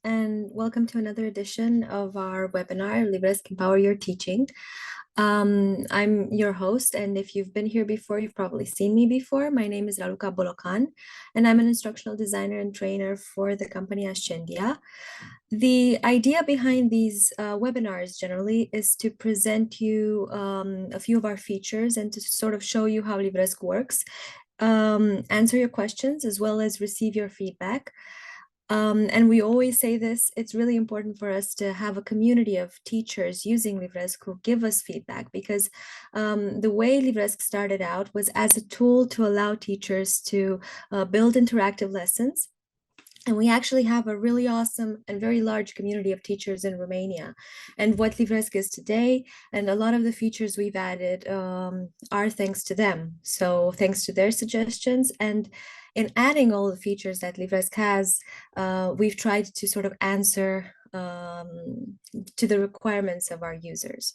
and welcome to another edition of our webinar, LIVRESQ Empower Your Teaching. I'm your host, and if you've been here before, you've probably seen me before. My name is Raluca Bolocan, and I'm an instructional designer and trainer for the company Ascendia. The idea behind these webinars generally is to present you a few of our features and to sort of show you how LIVRESQ works, answer your questions, as well as receive your feedback. And we always say this, it's really important for us to have a community of teachers using LIVRESQ who give us feedback, because the way LIVRESQ started out was as a tool to allow teachers to build interactive lessons. And we actually have a really awesome and very large community of teachers in Romania. And what LIVRESQ is today, and a lot of the features we've added are thanks to them. So thanks to their suggestions. And in adding all the features that LIVRESQ has, we've tried to sort of answer to the requirements of our users.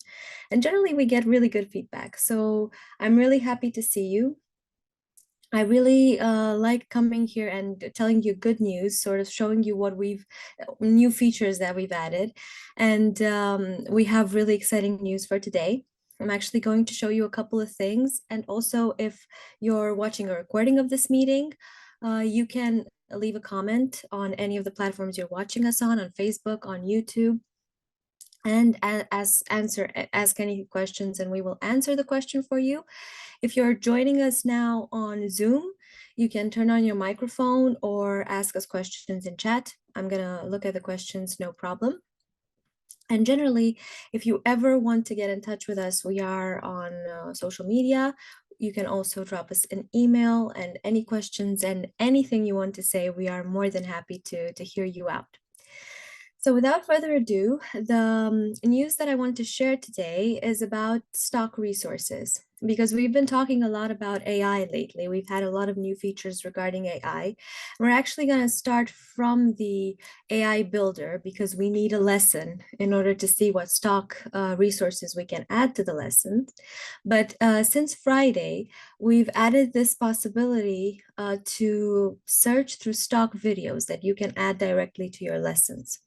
And generally, we get really good feedback. So I'm really happy to see you. I really like coming here and telling you good news, sort of showing you what new features that we've added. And we have really exciting news for today. I'm actually going to show you a couple of things. And also, if you're watching a recording of this meeting, you can leave a comment on any of the platforms you're watching us on Facebook, on YouTube, and ask any questions, and we will answer the question for you. If you're joining us now on Zoom, you can turn on your microphone or ask us questions in chat. I'm gonna look at the questions, no problem. And generally, if you ever want to get in touch with us, we are on social media. You can also drop us an email, and any questions and anything you want to say, we are more than happy to hear you out. So without further ado, the news that I want to share today is about stock resources, because we've been talking a lot about AI lately. We've had a lot of new features regarding AI. We're actually going to start from the AI builder, because we need a lesson in order to see what stock resources we can add to the lesson. But since Friday, we've added this possibility to search through stock videos that you can add directly to your lessons.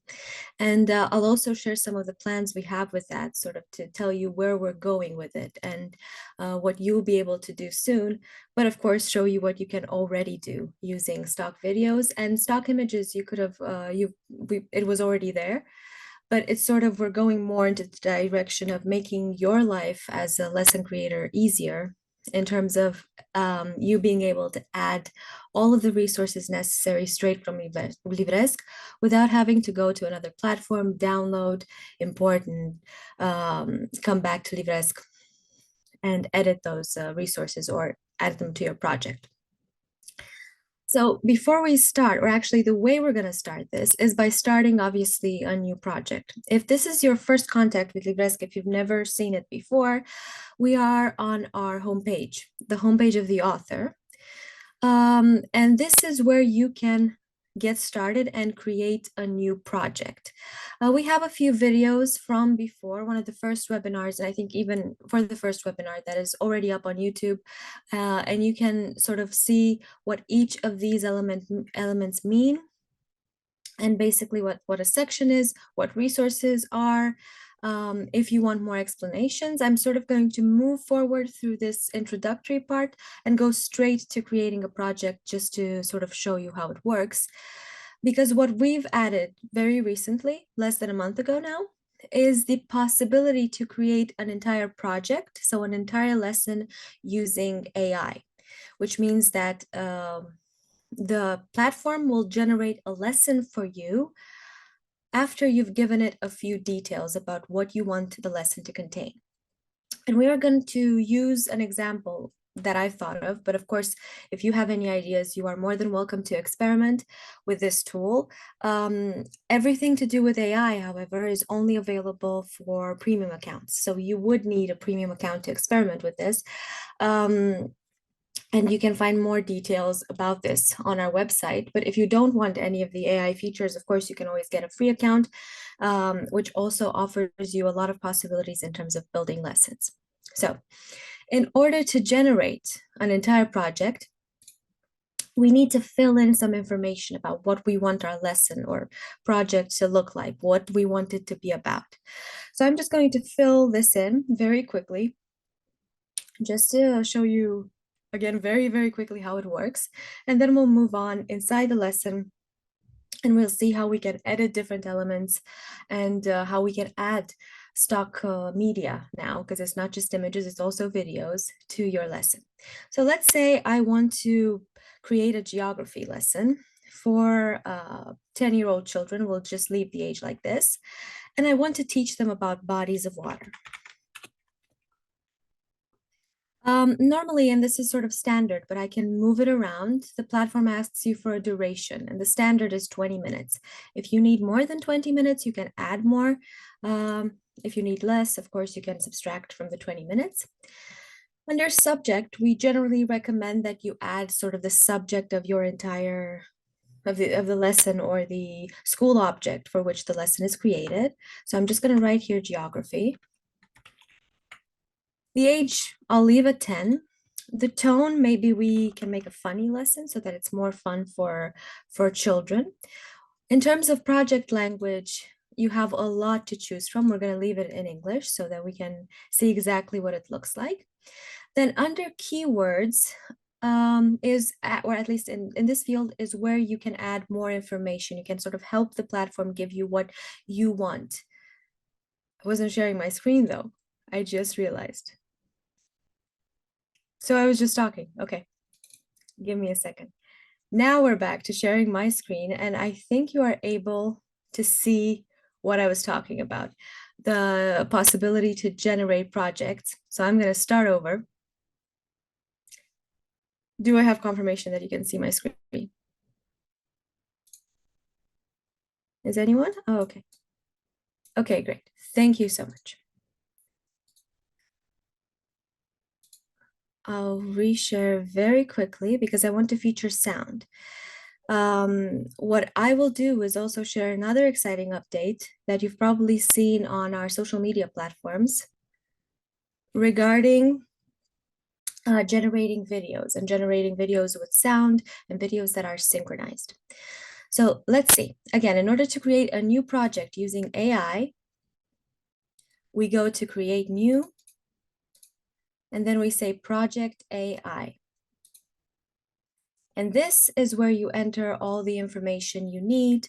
And I'll also share some of the plans we have with that, sort of to tell you where we're going with it and what you'll be able to do soon. But of course, show you what you can already do using stock videos and stock images. You could have, it was already there. But it's sort of, we're going more into the direction of making your life as a lesson creator easier, in terms of you being able to add all of the resources necessary straight from LIVRESQ without having to go to another platform, download, import, and come back to LIVRESQ and edit those resources or add them to your project. So before we start, or actually the way we're going to start this is by starting obviously a new project. If this is your first contact with LIVRESQ, if you've never seen it before, we are on our homepage, the homepage of the author. And this is where you can get started and create a new project. We have a few videos from before, one of the first webinars, and I think even for the first webinar that is already up on YouTube, and you can sort of see what each of these elements mean, and basically what a section is, what resources are. If you want more explanations, I'm sort of going to move forward through this introductory part and go straight to creating a project, just to sort of show you how it works. Because what we've added very recently, less than a month ago now, is the possibility to create an entire project, so an entire lesson using AI, which means that the platform will generate a lesson for you after you've given it a few details about what you want the lesson to contain. And we are going to use an example that I've thought of, but of course, if you have any ideas, you are more than welcome to experiment with this tool. Everything to do with AI, however, is only available for premium accounts. So you would need a premium account to experiment with this. And you can find more details about this on our website. But if you don't want any of the AI features, of course, you can always get a free account, which also offers you a lot of possibilities in terms of building lessons. So in order to generate an entire project, we need to fill in some information about what we want our lesson or project to look like, what we want it to be about. So I'm just going to fill this in very quickly, just to show you again very, very quickly how it works. And then we'll move on inside the lesson and we'll see how we can edit different elements and how we can add stock media now, because it's not just images, it's also videos to your lesson. So let's say I want to create a geography lesson for 10-year-old children. We'll just leave the age like this. And I want to teach them about bodies of water. Normally, and this is sort of standard, but I can move it around. The platform asks you for a duration, and the standard is 20 minutes. If you need more than 20 minutes, you can add more. If you need less, of course, you can subtract from the 20 minutes. Under subject, we generally recommend that you add sort of the subject of your entire of the lesson or the school object for which the lesson is created. So I'm just going to write here geography. The age, I'll leave at 10. The tone, maybe we can make a funny lesson so that it's more fun for children. In terms of project language, you have a lot to choose from. We're going to leave it in English so that we can see exactly what it looks like. Then under keywords or at least in this field, is where you can add more information. You can sort of help the platform give you what you want. I wasn't sharing my screen though. I just realized. So I was just talking. Okay, give me a second. Now we're back to sharing my screen, and I think you are able to see what I was talking about, the possibility to generate projects. So I'm going to start over. Do I have confirmation that you can see my screen? Is anyone? Oh, okay. Okay, great. Thank you so much. I'll reshare very quickly because I want to feature sound. What I will do is also share another exciting update that you've probably seen on our social media platforms regarding generating videos and generating videos with sound and videos that are synchronized. So let's see. Again, in order to create a new project using AI, we go to create new, and then we say project AI. And this is where you enter all the information you need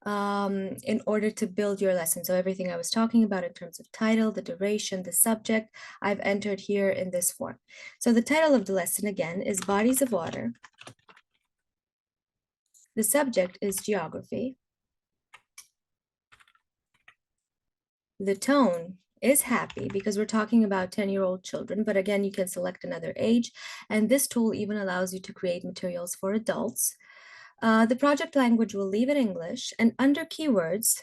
in order to build your lesson. So everything I was talking about in terms of title, the duration, the subject, I've entered here in this form. So the title of the lesson, again, is Bodies of Water. The subject is geography. The tone is happy because we're talking about 10-year-old children, but again, you can select another age, and this tool even allows you to create materials for adults. The project language will leave in English, and under keywords,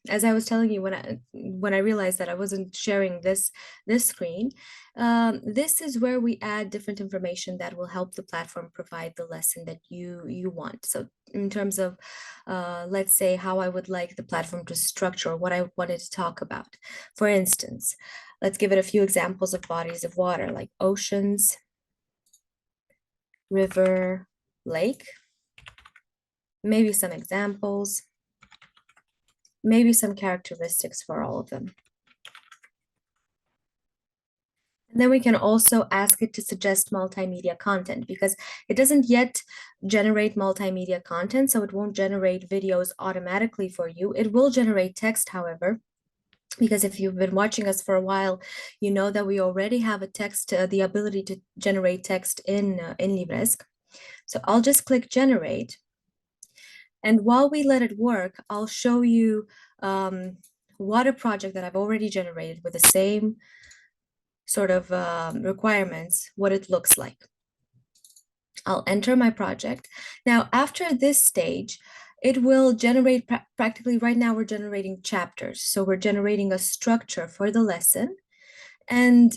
as I was telling you when I realized that I wasn't sharing this screen, this is where we add different information that will help the platform provide the lesson that you want. So in terms of, let's say, how I would like the platform to structure or what I wanted to talk about. For instance, let's give it a few examples of bodies of water like oceans, river, lake. Maybe some examples, maybe some characteristics for all of them. And then we can also ask it to suggest multimedia content because it doesn't yet generate multimedia content, so it won't generate videos automatically for you. It will generate text, however, because if you've been watching us for a while, you know that we already have a text, the ability to generate text in LIVRESQ. So I'll just click generate. And while we let it work, I'll show you what a project that I've already generated with the same sort of requirements, what it looks like. I'll enter my project. Now, after this stage, it will generate practically right now we're generating chapters. So we're generating a structure for the lesson. And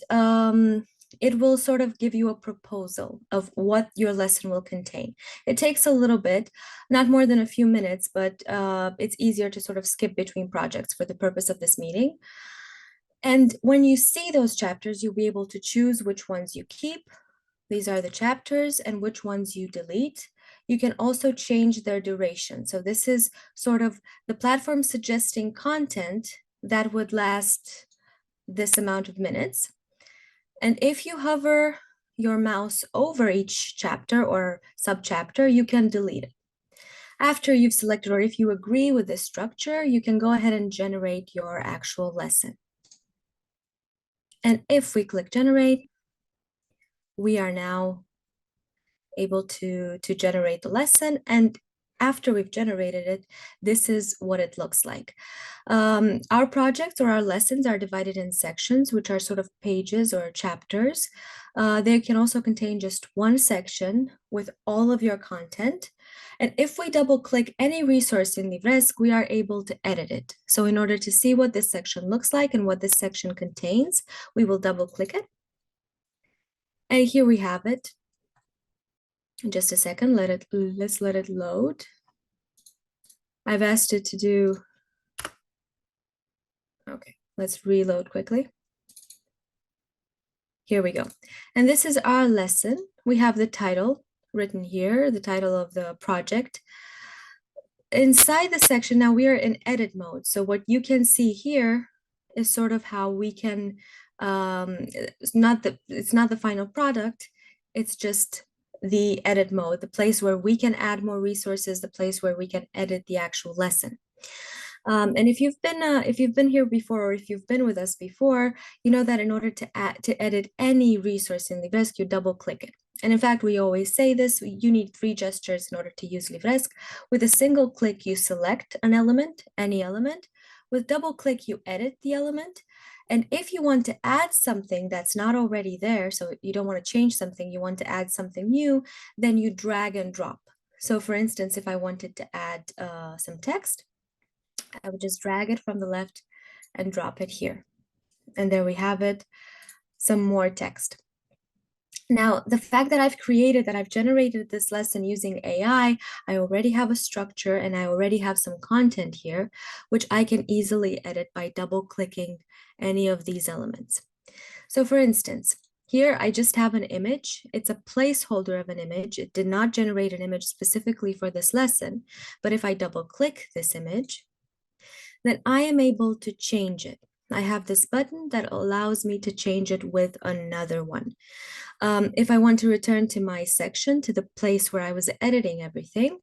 it will sort of give you a proposal of what your lesson will contain. It takes a little bit, not more than a few minutes, but it's easier to sort of skip between projects for the purpose of this meeting. And when you see those chapters, you'll be able to choose which ones you keep, These are the chapters and which ones you delete. You can also change their duration. So this is sort of the platform suggesting content that would last this amount of minutes. And if you hover your mouse over each chapter or subchapter, you can delete it. After you've selected, or if you agree with this structure, you can go ahead and generate your actual lesson. And if we click generate, we are now able to generate the lesson. And after we've generated it, this is what it looks like. Our projects or our lessons are divided in sections, which are sort of pages or chapters. They can also contain just one section with all of your content. And if we double click any resource in LIVRESQ, we are able to edit it. So in order to see what this section looks like and what this section contains, we will double click it. And here we have it. In just a second, let's let it load. I've asked it to do, okay, let's reload quickly. Here we go. And this is our lesson. We have the title written here, the title of the project. Inside the section, now we are in edit mode. So what you can see here is sort of how we can, it's not the final product, it's just the edit mode, the place where we can add more resources, the place where we can edit the actual lesson. And if you've been here before, or if you've been with us before, you know that in order to edit any resource in LIVRESQ, you double click it. And in fact, we always say this, you need 3 gestures in order to use LIVRESQ. With a single click, you select an element, any element. With double click, you edit the element. And if you want to add something that's not already there, so you don't want to change something, you want to add something new, then you drag and drop. So for instance, if I wanted to add some text, I would just drag it from the left and drop it here. And there we have it, some more text. Now, the fact that I've generated this lesson using AI, I already have a structure and I already have some content here, which I can easily edit by double clicking any of these elements. So for instance, here I just have an image. It's a placeholder of an image. It did not generate an image specifically for this lesson, but if I double click this image, then I am able to change it. I have this button that allows me to change it with another one. If I want to return to my section, to the place where I was editing everything,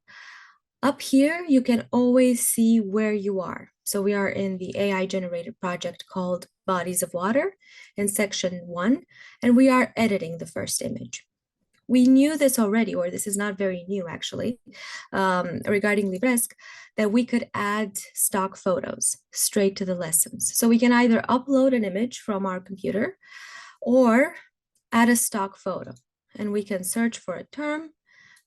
up here, you can always see where you are. So we are in the AI generated project called Bodies of Water in section 1, and we are editing the first image. We knew this already, or this is not very new actually, regarding LIVRESQ, that we could add stock photos straight to the lessons. So we can either upload an image from our computer or add a stock photo, and we can search for a term.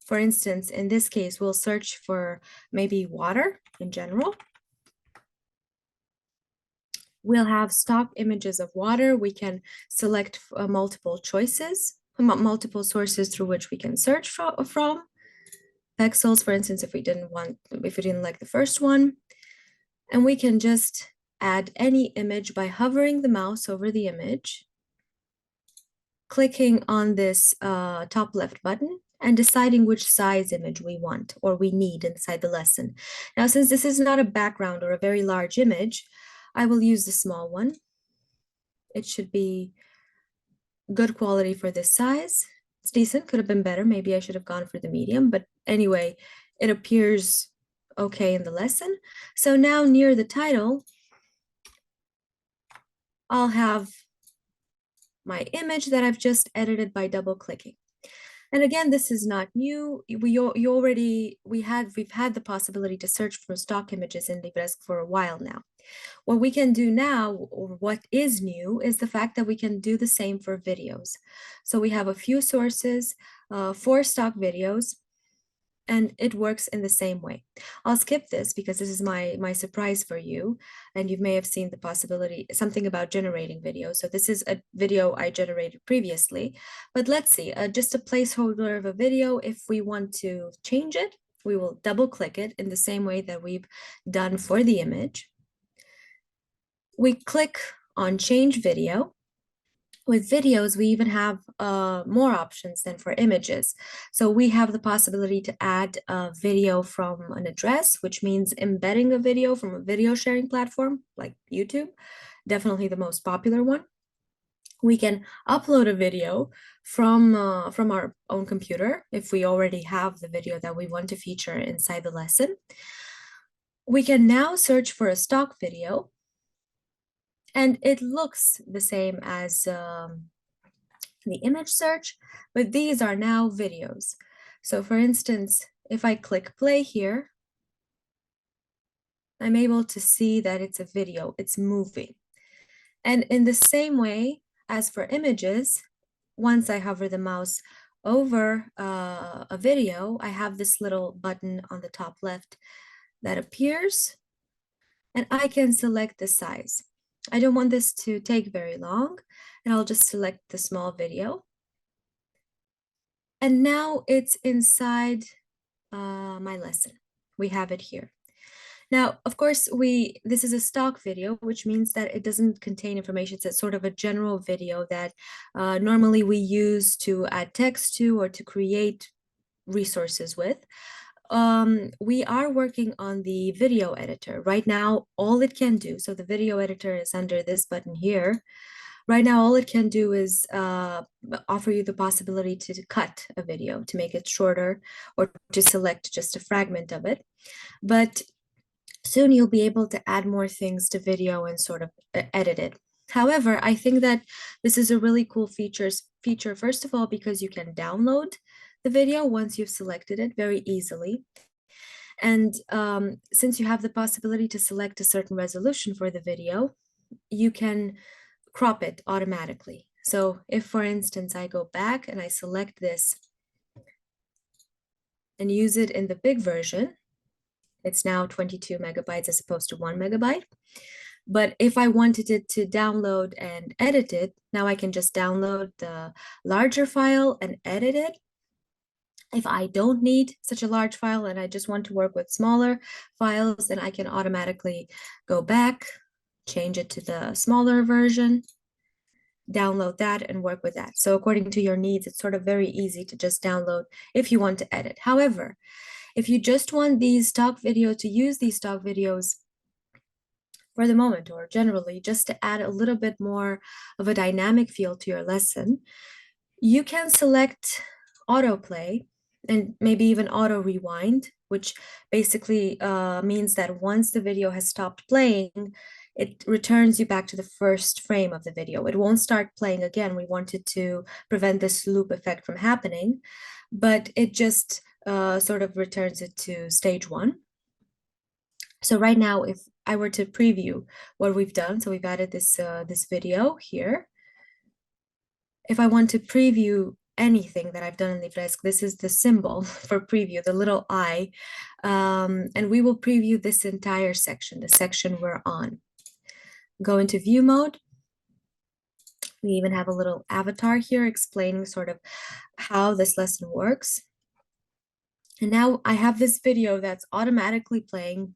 For instance, in this case, we'll search for maybe water in general. We'll have stock images of water. We can select multiple choices, multiple sources through which we can search from. Pixels, for instance, if we didn't like the first one. And we can just add any image by hovering the mouse over the image, clicking on this top left button, and deciding which size image we want or we need inside the lesson. Now, since this is not a background or a very large image, I will use the small one. It should be good quality for this size. It's decent, could have been better. Maybe I should have gone for the medium, but anyway, it appears okay in the lesson. So now near the title, I'll have my image that I've just edited by double clicking. And again, this is not new. We've had the possibility to search for stock images in LIVRESQ for a while now. What we can do now, or what is new, is the fact that we can do the same for videos. So we have a few sources, 4 stock videos, and it works in the same way. I'll skip this because this is my surprise for you, and you may have seen the possibility, something about generating video. So this is a video I generated previously, but let's see, just a placeholder of a video. If we want to change it, we will double click it in the same way that we've done for the image. We click on change video, With videos, we even have more options than for images. So we have the possibility to add a video from an address, which means embedding a video from a video sharing platform like YouTube, definitely the most popular one. We can upload a video from our own computer if we already have the video that we want to feature inside the lesson. We can now search for a stock video, and it looks the same as the image search, but these are now videos. So for instance, if I click play here, I'm able to see that it's a video, it's moving. And in the same way as for images, once I hover the mouse over a video, I have this little button on the top left that appears, and I can select the size. I don't want this to take very long, and I'll just select the small video. And now it's inside my lesson. We have it here. Now, of course, this is a stock video, which means that it doesn't contain information. It's sort of a general video that normally we use to add text to or to create resources with. We are working on the video editor. Right now, all it can do, so the video editor is under this button here. Right now, all it can do is offer you the possibility to cut a video, to make it shorter, or to select just a fragment of it. But soon you'll be able to add more things to video and sort of edit it. However, I think that this is a really cool feature, first of all, because you can download the video once you've selected it very easily. And since you have the possibility to select a certain resolution for the video, you can crop it automatically. So if, for instance, I go back and I select this and use it in the big version, it's now 22 megabytes as opposed to 1 megabyte. But if I wanted it to download and edit it, now I can just download the larger file and edit it. If I don't need such a large file and I just want to work with smaller files, then I can automatically go back, change it to the smaller version, download that and work with that. So according to your needs, it's sort of very easy to just download if you want to edit. However, if you just want these stock videos, to use these stock videos for the moment or generally just to add a little bit more of a dynamic feel to your lesson, you can select autoplay and maybe even auto rewind, which basically means that once the video has stopped playing, it returns you back to the first frame of the video. It won't start playing again. We wanted to prevent this loop effect from happening, but it just sort of returns it to stage one. So right now, if I were to preview what we've done, so we've added this this video here. If I want to preview anything that I've done in LIVRESQ, this is the symbol for preview, the little I, and we will preview this entire section, the section we're on. Go into view mode. We even have a little avatar here explaining sort of how this lesson works. And now I have this video that's automatically playing.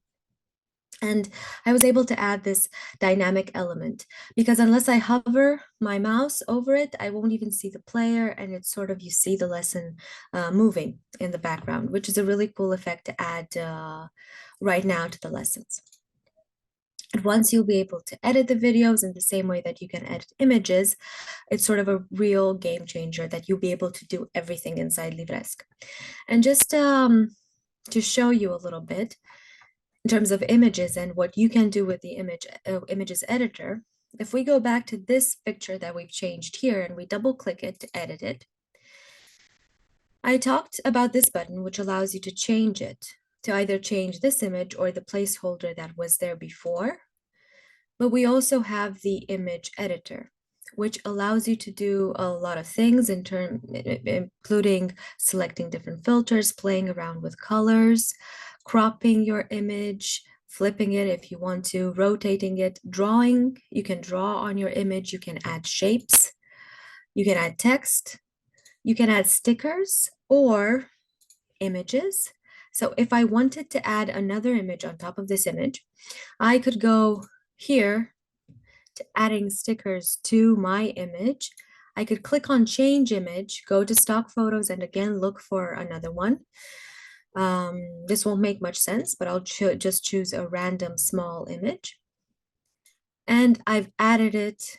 And I was able to add this dynamic element because unless I hover my mouse over it, I won't even see the player, and it's sort of, you see the lesson moving in the background, which is a really cool effect to add right now to the lessons. And once you'll be able to edit the videos in the same way that you can edit images, it's sort of a real game changer that you'll be able to do everything inside LIVRESQ. And just to show you a little bit, in terms of images and what you can do with the images editor, if we go back to this picture that we've changed here and we double click it to edit it, I talked about this button, which allows you to change it, to either change this image or the placeholder that was there before. But we also have the image editor, which allows you to do a lot of things including selecting different filters, playing around with colors, cropping your image, flipping it if you want to, rotating it, drawing. You can draw on your image, you can add shapes, you can add text, you can add stickers or images. So if I wanted to add another image on top of this image, I could go here adding stickers to my image, I could click on change image, go to stock photos, and again look for another one. This won't make much sense, but I'll just choose a random small image. And I've added it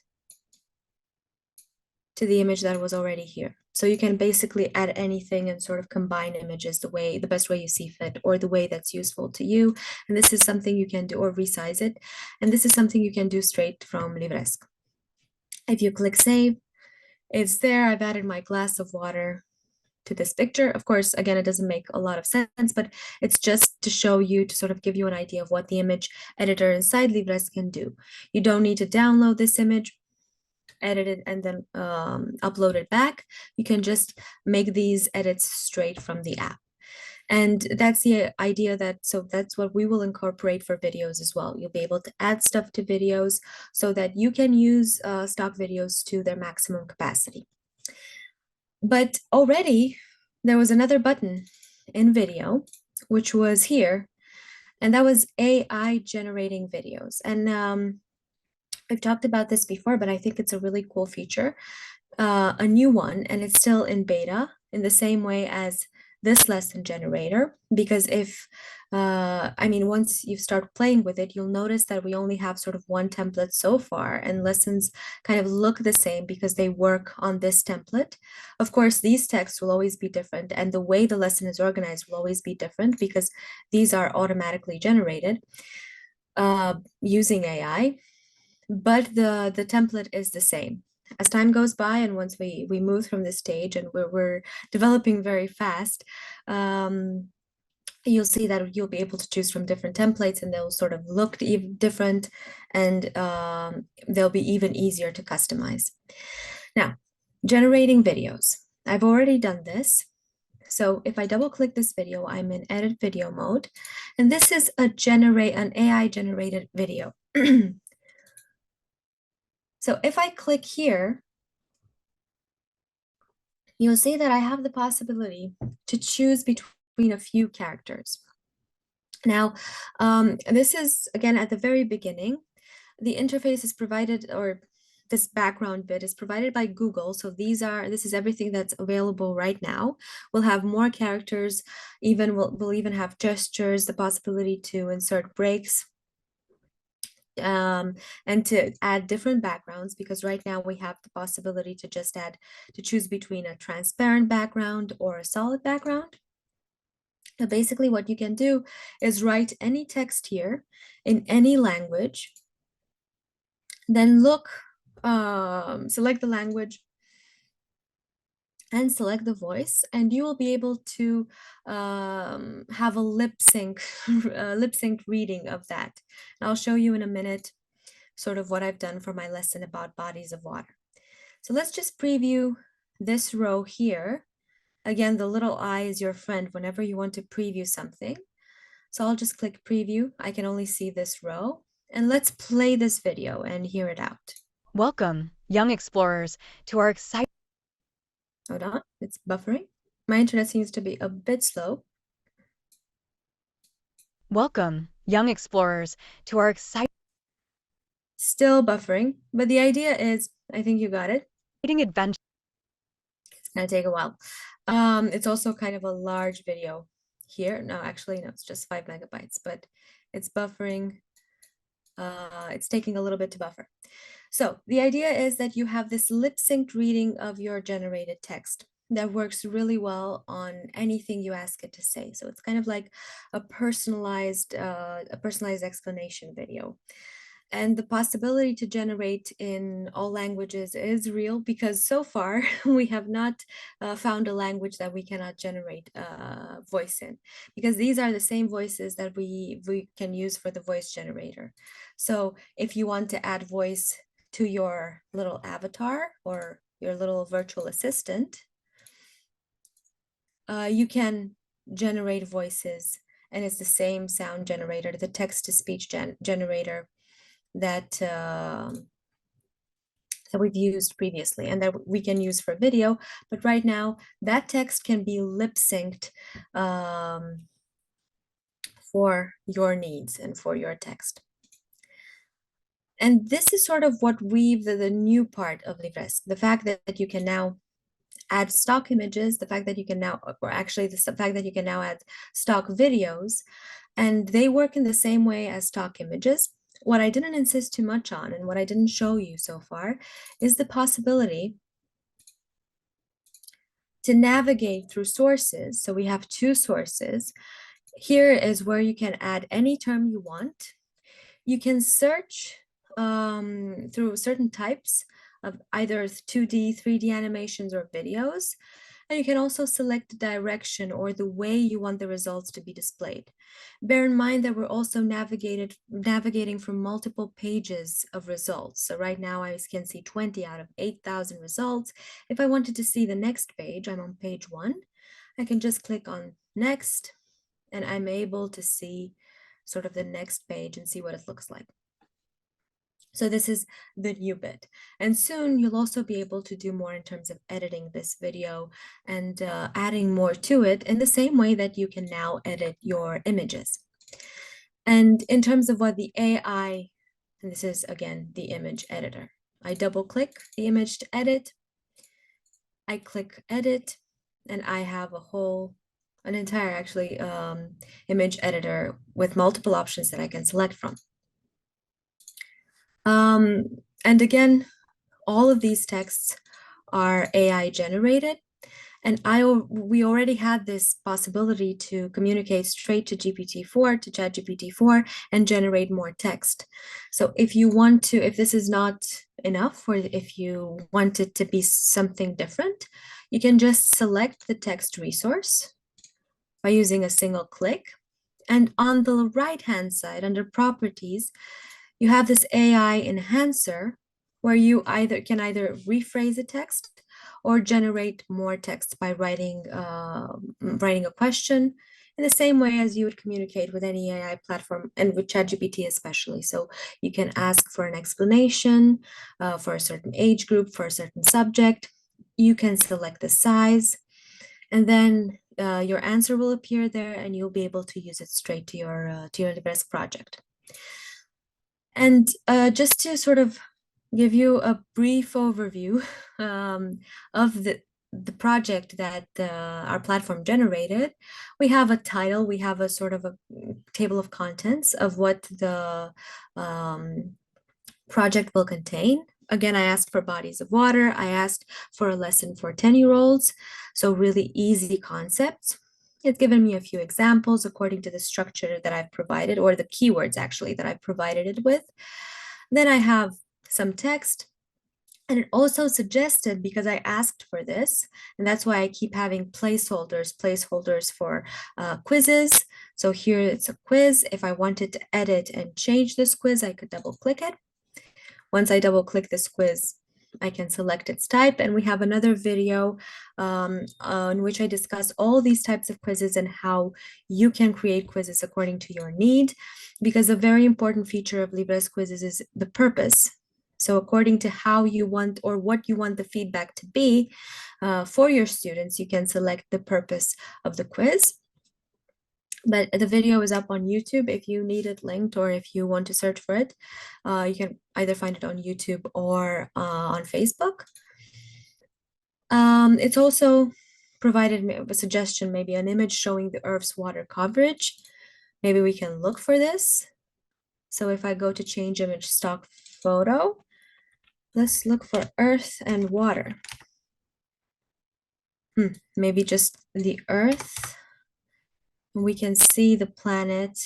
to the image that was already here. So you can basically add anything and sort of combine images the best way you see fit, or the way that's useful to you. And this is something you can do, or resize it. And this is something you can do straight from LIVRESQ. If you click save, it's there. I've added my glass of water to this picture. Of course, again, it doesn't make a lot of sense, but it's just to show you, to sort of give you an idea of what the image editor inside LIVRESQ can do. You don't need to download this image, edit it, and then upload it back. You can just make these edits straight from the app. And that's the idea so that's what we will incorporate for videos as well. You'll be able to add stuff to videos so that you can use stock videos to their maximum capacity. But already there was another button in video, which was here, and that was AI generating videos. And I've talked about this before, but I think it's a really cool feature, a new one, and it's still in beta in the same way as this lesson generator. Because once you start playing with it, you'll notice that we only have sort of one template so far, and lessons kind of look the same because they work on this template. Of course, these texts will always be different, and the way the lesson is organized will always be different because these are automatically generated using AI. But the template is the same. As time goes by, and once we move from this stage, and we're developing very fast, you'll see that you'll be able to choose from different templates, and they'll sort of look even different, and they'll be even easier to customize. Now, generating videos. I've already done this. So if I double click this video, I'm in edit video mode, and this is an AI generated video. So if I click here, you'll see that I have the possibility to choose between a few characters. Now, this is, again, at the very beginning. The interface is provided, or this background bit is provided by Google. So this is everything that's available right now. We'll have more characters, we'll even have gestures, the possibility to insert breaks, and to add different backgrounds, because right now we have the possibility to just choose between a transparent background or a solid background. So basically what you can do is write any text here in any language, then select the language and select the voice, and you will be able to have a lip sync reading of that. And I'll show you in a minute sort of what I've done for my lesson about bodies of water. So let's just preview this row here. Again, the little eye is your friend whenever you want to preview something. So I'll just click preview. I can only see this row. And let's play this video and hear it out. Welcome, young explorers, to our exciting... Hold on, it's buffering. My internet seems to be a bit slow. Welcome, young explorers, to our exciting Still buffering, but the idea is, I think you got it. adventure. It's gonna take a while. It's also kind of a large video here. No, actually, no, it's just 5 megabytes, but it's buffering. It's taking a little bit to buffer. So the idea is that you have this lip synced reading of your generated text that works really well on anything you ask it to say. So it's kind of like a personalized explanation video. And the possibility to generate in all languages is real, because so far we have not found a language that we cannot generate voice in, because these are the same voices that we can use for the voice generator. So if you want to add voice to your little avatar or your little virtual assistant, you can generate voices, and it's the same sound generator, the text-to-speech generator that we've used previously and that we can use for video. But right now, that text can be lip synced for your needs and for your text. And this is sort of what weave the new part of LIVRESQ, the fact that you can now add stock images, the fact that you can now, or actually the fact that you can now add stock videos, and they work in the same way as stock images. What I didn't insist too much on and what I didn't show you so far is the possibility to navigate through sources. So we have two sources. Here is where you can add any term you want. You can search through certain types of either 2D, 3D animations or videos. And you can also select the direction or the way you want the results to be displayed. Bear in mind that we're also navigating from multiple pages of results. So right now I can see 20 out of 8,000 results. If I wanted to see the next page, I'm on page 1. I can just click on next and I'm able to see sort of the next page and see what it looks like. So this is the new bit. And soon you'll also be able to do more in terms of editing this video and adding more to it in the same way that you can now edit your images. And in terms of what the AI, and this is again the image editor. I double click the image to edit. I click edit and I have an entire actually image editor with multiple options that I can select from. And again, all of these texts are AI generated. And we already had this possibility to communicate straight to GPT-4, to ChatGPT-4, and generate more text. So if this is not enough, or if you want it to be something different, you can just select the text resource by using a single click. And on the right-hand side, under properties, you have this AI enhancer where you can either rephrase a text or generate more text by writing a question in the same way as you would communicate with any AI platform and with ChatGPT especially. So you can ask for an explanation for a certain age group, for a certain subject. You can select the size, and then your answer will appear there, and you'll be able to use it straight to your LIVRESQ project. And just to sort of give you a brief overview of the project that our platform generated, we have a title, we have a sort of a table of contents of what the project will contain. Again, I asked for bodies of water. I asked for a lesson for 10-year-olds. So really easy concepts. It's given me a few examples according to the structure that I've provided, or the keywords actually that I've provided it with. Then I have some text, and it also suggested, because I asked for this, and that's why I keep having placeholders for quizzes. So here it's a quiz. If I wanted to edit and change this quiz, I could double click it. Once I double click this quiz, I can select its type, and we have another video on which I discuss all these types of quizzes and how you can create quizzes according to your need, because a very important feature of LIVRESQ quizzes is the purpose. So according to how you want or what you want the feedback to be for your students, you can select the purpose of the quiz. But the video is up on YouTube if you need it linked, or if you want to search for it. You can either find it on YouTube or on Facebook. It's also provided a suggestion, maybe an image showing the Earth's water coverage. Maybe we can look for this. So if I go to change image stock photo, let's look for Earth and water. Maybe just the Earth. We can see the planet.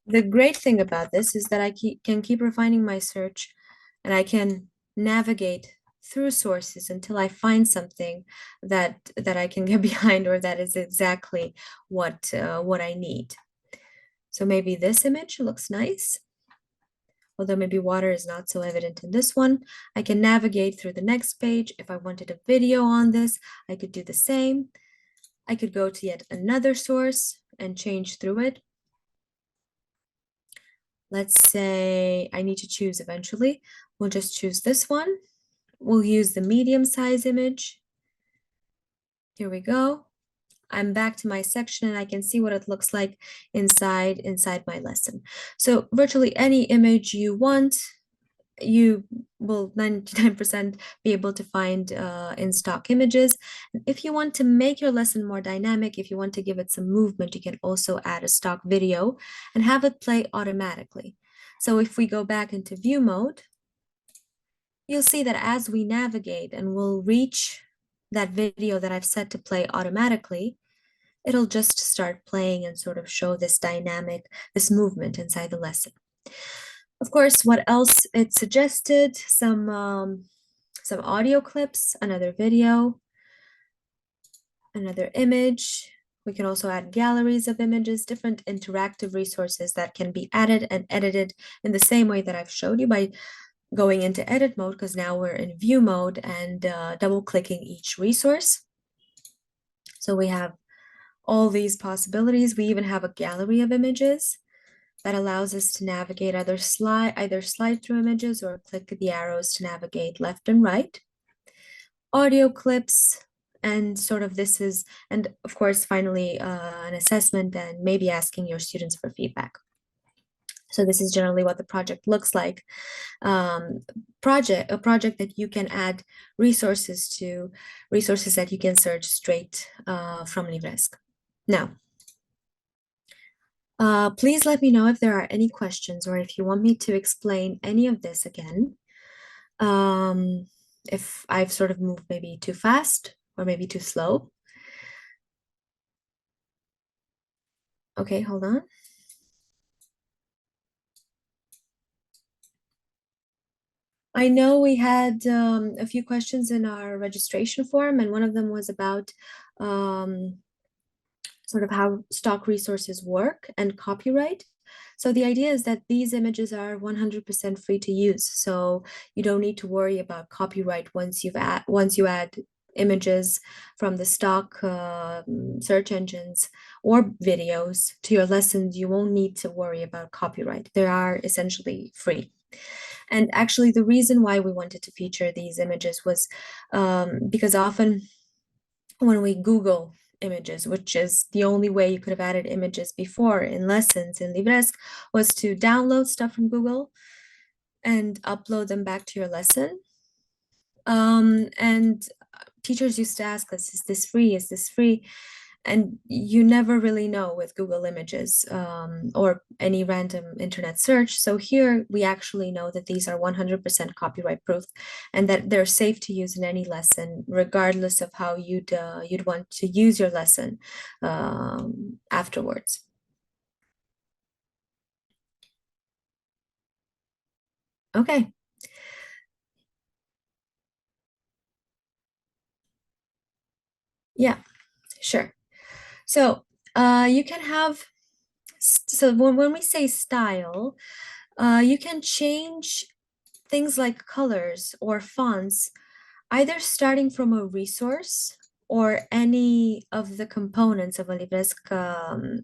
The great thing about this is that I can keep refining my search, and I can navigate through sources until I find something that I can get behind, or that is exactly what I need. So maybe this image looks nice, although maybe water is not so evident in this one. I can navigate through the next page. If I wanted a video on this, I could do the same. I could go to yet another source and change through it. Let's say I need to choose eventually. We'll just choose this one. We'll use the medium size image. Here we go. I'm back to my section and I can see what it looks like inside my lesson. So virtually any image you want, you will 99% be able to find in stock images. If you want to make your lesson more dynamic, if you want to give it some movement, you can also add a stock video and have it play automatically. So if we go back into view mode, you'll see that as we navigate and we'll reach that video that I've set to play automatically, it'll just start playing and sort of show this dynamic, this movement inside the lesson. Of course, what else it suggested? Some audio clips, another video, another image. We can also add galleries of images, different interactive resources that can be added and edited in the same way that I've showed you by going into edit mode, because now we're in view mode and double clicking each resource. So we have all these possibilities. We even have a gallery of images that allows us to navigate either slide through images or click the arrows to navigate left and right. Audio clips, and sort of this is, and of course, finally, an assessment and maybe asking your students for feedback. So this is generally what the project looks like. A project that you can add resources to, resources that you can search straight from LIVRESQ. Now, please let me know if there are any questions or if you want me to explain any of this again. If I've sort of moved maybe too fast or maybe too slow. Okay, hold on. I know we had a few questions in our registration form, and one of them was about sort of how stock resources work and copyright. So the idea is that these images are 100% free to use. So you don't need to worry about copyright once you add images from the stock search engines or videos to your lessons. You won't need to worry about copyright. They are essentially free. And actually, the reason why we wanted to feature these images was because often when we Google images, which is the only way you could have added images before in lessons in LIVRESQ, was to download stuff from Google and upload them back to your lesson. And teachers used to ask us, is this free? Is this free? And you never really know with Google Images or any random internet search. So here we actually know that these are 100% copyright proof and that they're safe to use in any lesson, regardless of how you'd want to use your lesson afterwards. Okay. Yeah, sure. So you can have, so when we say style, you can change things like colors or fonts, either starting from a resource or any of the components of a LIVRESQ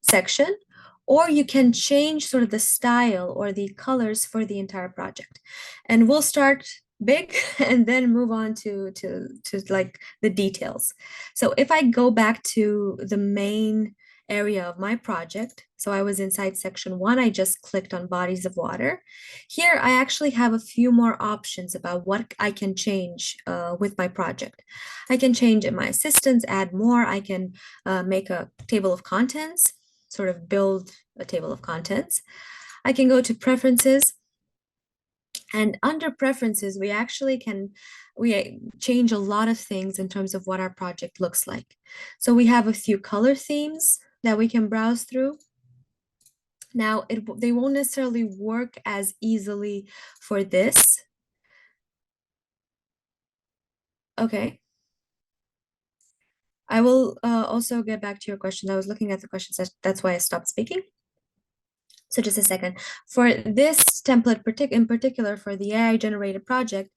section, or you can change sort of the style or the colors for the entire project. And we'll start big and then move on to like the details. So if I go back to the main area of my project, so I was inside section 1, I just clicked on bodies of water. Here I actually have a few more options about what I can change with my project. I can change in my assistance, add more. I can make a table of contents, sort of build a table of contents. I can go to preferences, and under preferences, we actually can change a lot of things in terms of what our project looks like. So we have a few color themes that we can browse through. Now, they won't necessarily work as easily for this. Okay. I will also get back to your question. I was looking at the questions. That's why I stopped speaking. So just a second. For this template in particular, for the AI generated project,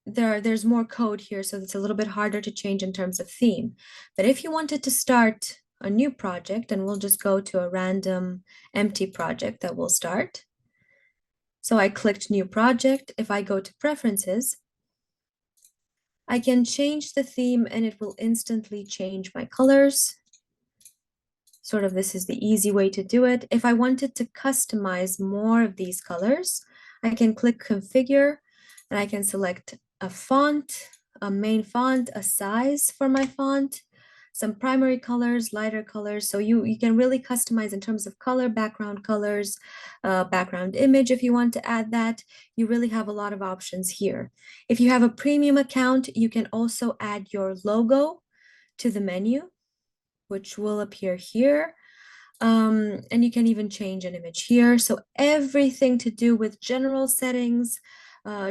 there's more code here, so it's a little bit harder to change in terms of theme. But if you wanted to start a new project, and we'll just go to a random empty project that we'll start. So I clicked new project. If I go to preferences, I can change the theme and it will instantly change my colors. Sort of this is the easy way to do it. If I wanted to customize more of these colors, I can click configure and I can select a font, a main font, a size for my font, some primary colors, lighter colors. So you can really customize in terms of color, background colors, background image if you want to add that. You really have a lot of options here. If you have a premium account, you can also add your logo to the menu, which will appear here. And you can even change an image here. So everything to do with general settings,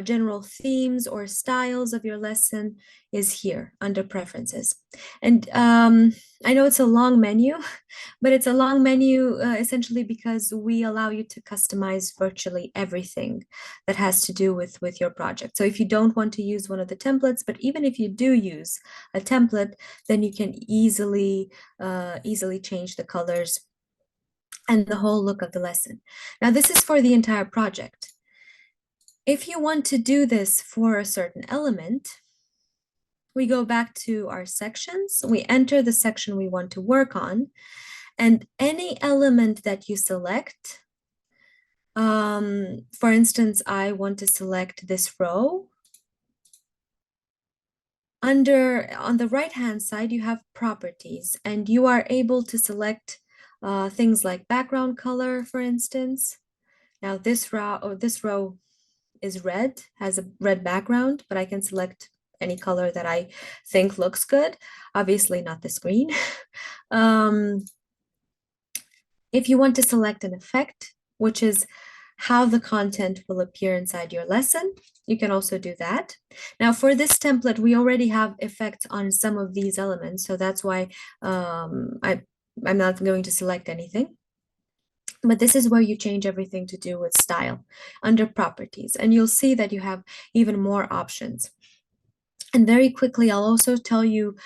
general themes or styles of your lesson is here under preferences. And I know it's a long menu, but it's a long menu essentially because we allow you to customize virtually everything that has to do with your project. So if you don't want to use one of the templates, but even if you do use a template, then you can easily change the colors and the whole look of the lesson. Now, this is for the entire project. If you want to do this for a certain element, we go back to our sections, we enter the section we want to work on, and any element that you select, for instance, I want to select this row. On the right-hand side, you have properties, and you are able to select things like background color, for instance. Now this row is red, has a red background, but I can select any color that I think looks good. Obviously not the screen. If you want to select an effect, which is how the content will appear inside your lesson, you can also do that. Now for this template, we already have effects on some of these elements, so that's why I'm not going to select anything. But this is where you change everything to do with style under properties, and you'll see that you have even more options. And very quickly, I'll also tell you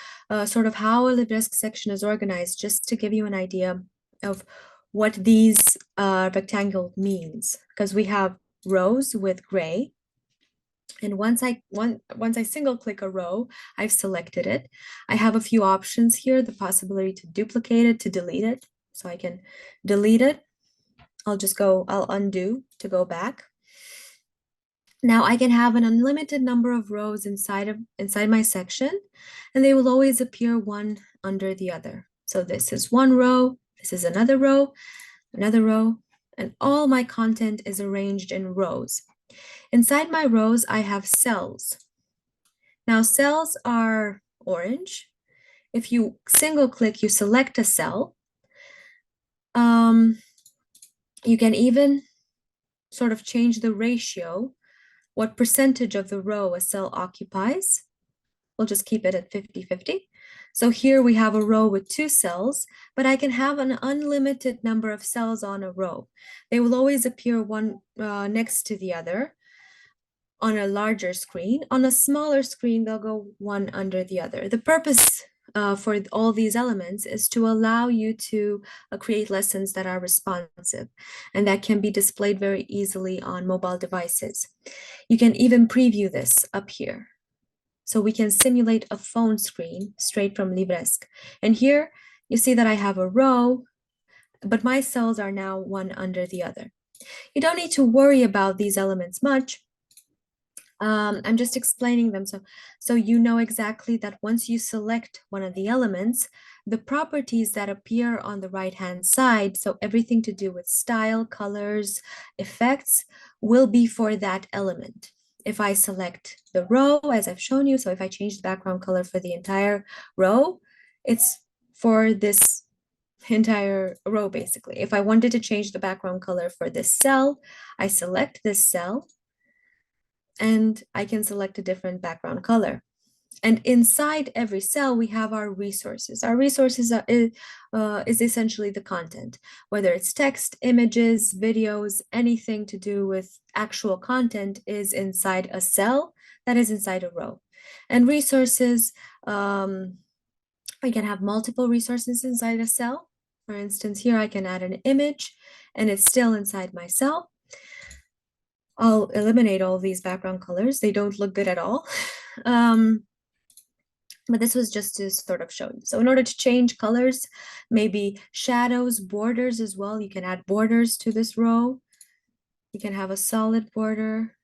sort of how a LIVRESQ section is organized, just to give you an idea of what these rectangle means, because we have rows with gray. And once I single click a row, I've selected it. I have a few options here, the possibility to duplicate it, to delete it. So I can delete it. I'll undo to go back. Now I can have an unlimited number of rows inside my section, and they will always appear one under the other. So this is one row, this is another row, and all my content is arranged in rows. Inside my rows, I have cells. Now cells are orange. If you single click, you select a cell. You can even sort of change the ratio, what percentage of the row a cell occupies. We'll just keep it at 50-50. So here we have a row with 2 cells, but I can have an unlimited number of cells on a row. They will always appear one next to the other on a larger screen. On a smaller screen, they'll go one under the other. The purpose for all these elements is to allow you to create lessons that are responsive and that can be displayed very easily on mobile devices. You can even preview this up here. So we can simulate a phone screen straight from LIVRESQ. And here you see that I have a row, but my cells are now one under the other. You don't need to worry about these elements much. I'm just explaining them so you know exactly that once you select one of the elements, the properties that appear on the right-hand side, so everything to do with style, colors, effects, will be for that element. If I select the row, as I've shown you, so if I change the background color for the entire row, it's for this entire row, basically. If I wanted to change the background color for this cell, I select this cell, and I can select a different background color. And inside every cell, we have our resources. Our resources is essentially the content, whether it's text, images, videos, anything to do with actual content is inside a cell that is inside a row. And resources, I can have multiple resources inside a cell. For instance, here I can add an image and it's still inside my cell. I'll eliminate all these background colors. They don't look good at all. but this was just to sort of show you. So in order to change colors, maybe shadows, borders as well, you can add borders to this row. You can have a solid border.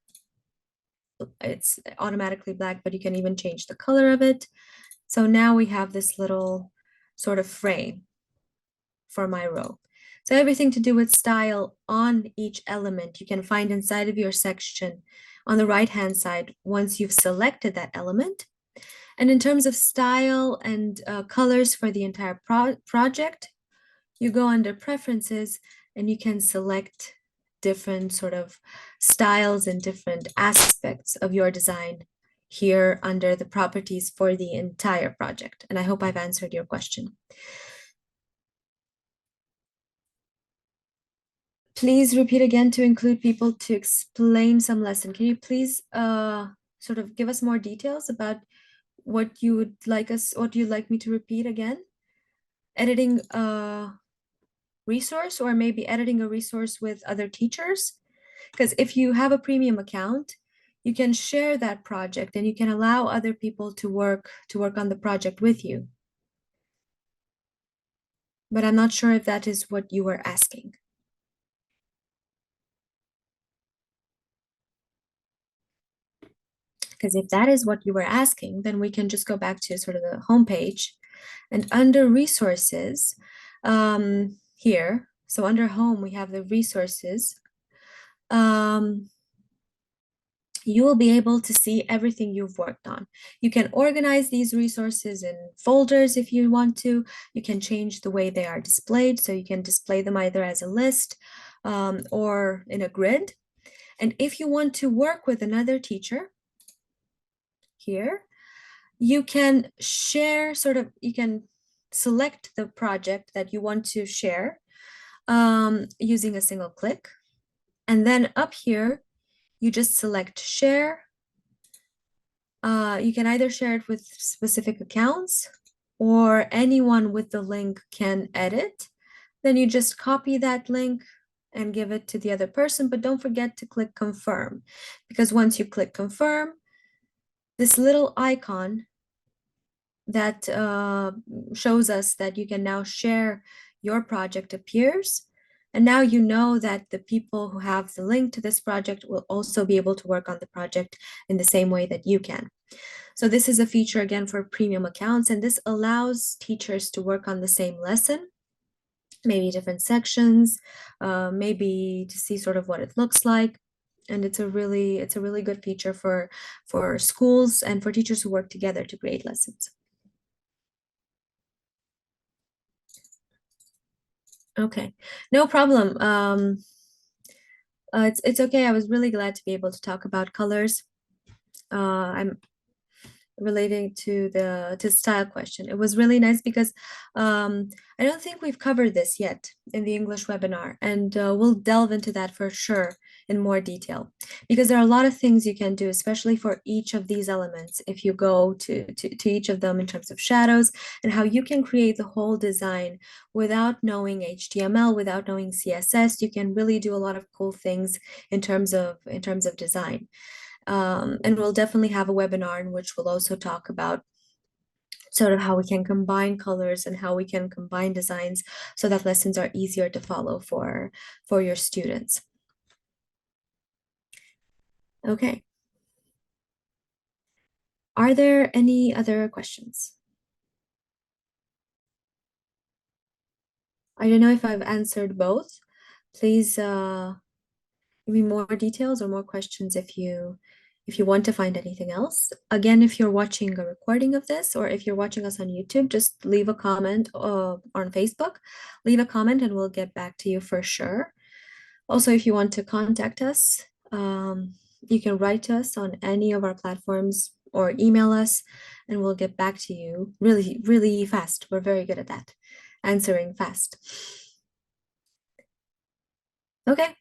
It's automatically black, but you can even change the color of it. So now we have this little sort of frame for my row. So everything to do with style on each element you can find inside of your section on the right-hand side once you've selected that element. And in terms of style and colors for the entire project, you go under preferences and you can select different sort of styles and different aspects of your design here under the properties for the entire project. And I hope I've answered your question. Please repeat again to include people to explain some lesson. Can you please sort of give us more details about what you would like what you'd like me to repeat again? Editing a resource, or maybe editing a resource with other teachers? Because if you have a premium account, you can share that project and you can allow other people to work on the project with you. But I'm not sure if that is what you were asking. Because if that is what you were asking, then we can just go back to sort of the home page, and under resources here, so under home, we have the resources. You will be able to see everything you've worked on. You can organize these resources in folders if you want to. You can change the way they are displayed, so you can display them either as a list or in a grid. And if you want to work with another teacher here, you can share you can select the project that you want to share using a single click. And then up here, you just select share. You can either share it with specific accounts or anyone with the link can edit. Then you just copy that link and give it to the other person, but don't forget to click confirm, because once you click confirm, this little icon that shows us that you can now share your project appears. And now you know that the people who have the link to this project will also be able to work on the project in the same way that you can. So this is a feature again for premium accounts, and this allows teachers to work on the same lesson, maybe different sections, maybe to see sort of what it looks like. And it's a really good feature for schools and for teachers who work together to create lessons. Okay, no problem. It's okay. I was really glad to be able to talk about colors. I'm relating to the style question. It was really nice because I don't think we've covered this yet in the English webinar, and we'll delve into that for sure in more detail, because there are a lot of things you can do, especially for each of these elements. If you go to each of them in terms of shadows and how you can create the whole design without knowing HTML, without knowing CSS, you can really do a lot of cool things in terms of design. And we'll definitely have a webinar in which we'll also talk about sort of how we can combine colors and how we can combine designs so that lessons are easier to follow for your students. Okay. Are there any other questions? I don't know if I've answered both. Please give me more details or more questions if you want to find anything else. Again, if you're watching a recording of this, or if you're watching us on YouTube, just leave a comment on Facebook. Leave a comment and we'll get back to you for sure. Also, if you want to contact us, you can write to us on any of our platforms or email us, and we'll get back to you really, really fast. We're very good at that, answering fast. Okay.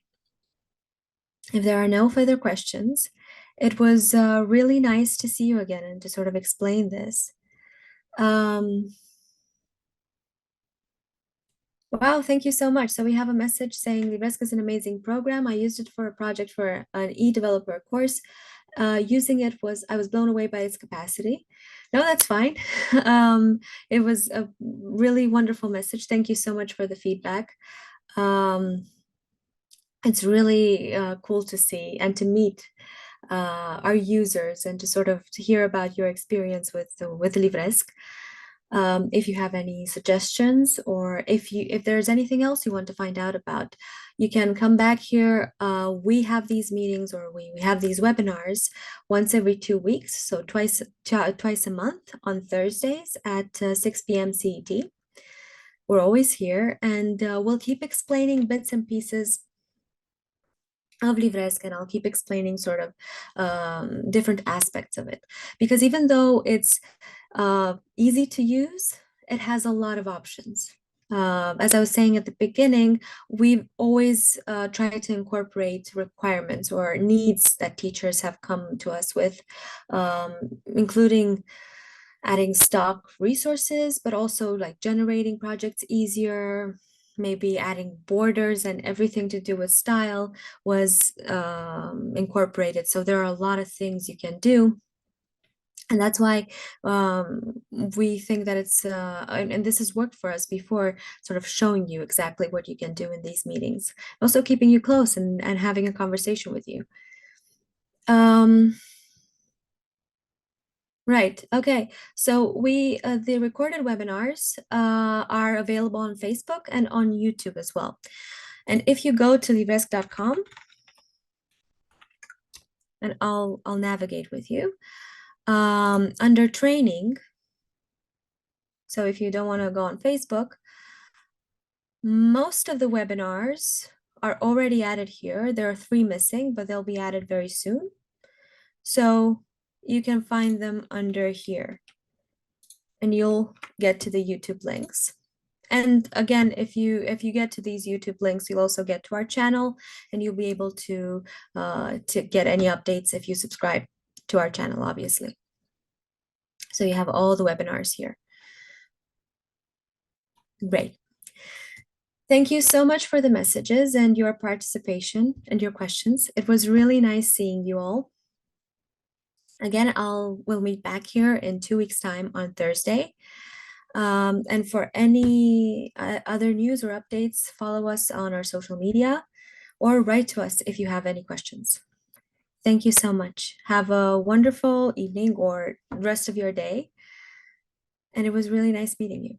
If there are no further questions, it was really nice to see you again and to sort of explain this. Wow, thank you so much. So we have a message saying LIVRESQ is an amazing program. I used it for a project for an e-developer course. Using it I was blown away by its capacity. No, that's fine. It was a really wonderful message. Thank you so much for the feedback. Um, it's really cool to see and to meet our users and to sort of to hear about your experience with LIVRESQ. If you have any suggestions or if there's anything else you want to find out about, you can come back here. We have these meetings or we have these webinars once every 2 weeks, so twice a month on Thursdays at 6 p.m. CET. We're always here, and we'll keep explaining bits and pieces of LIVRESQ, and I'll keep explaining sort of different aspects of it. Because even though it's easy to use, it has a lot of options. As I was saying at the beginning, we've always tried to incorporate requirements or needs that teachers have come to us with, including adding stock resources, but also like generating projects easier, maybe adding borders, and everything to do with style was incorporated. So there are a lot of things you can do. And that's why we think that it's, and this has worked for us before, sort of showing you exactly what you can do in these meetings. Also keeping you close and having a conversation with you. Right. Okay. So the recorded webinars are available on Facebook and on YouTube as well. And if you go to livresq.com, and I'll navigate with you under training. So if you don't want to go on Facebook, most of the webinars are already added here. There are 3 missing, but they'll be added very soon. So you can find them under here, and you'll get to the YouTube links. And again, if you get to these YouTube links, you'll also get to our channel, and you'll be able to get any updates if you subscribe to our channel, obviously. So you have all the webinars here. Great. Thank you so much for the messages and your participation and your questions. It was really nice seeing you all. Again, we'll meet back here in 2 weeks' time on Thursday. And for any other news or updates, follow us on our social media or write to us if you have any questions. Thank you so much. Have a wonderful evening or rest of your day. And it was really nice meeting you.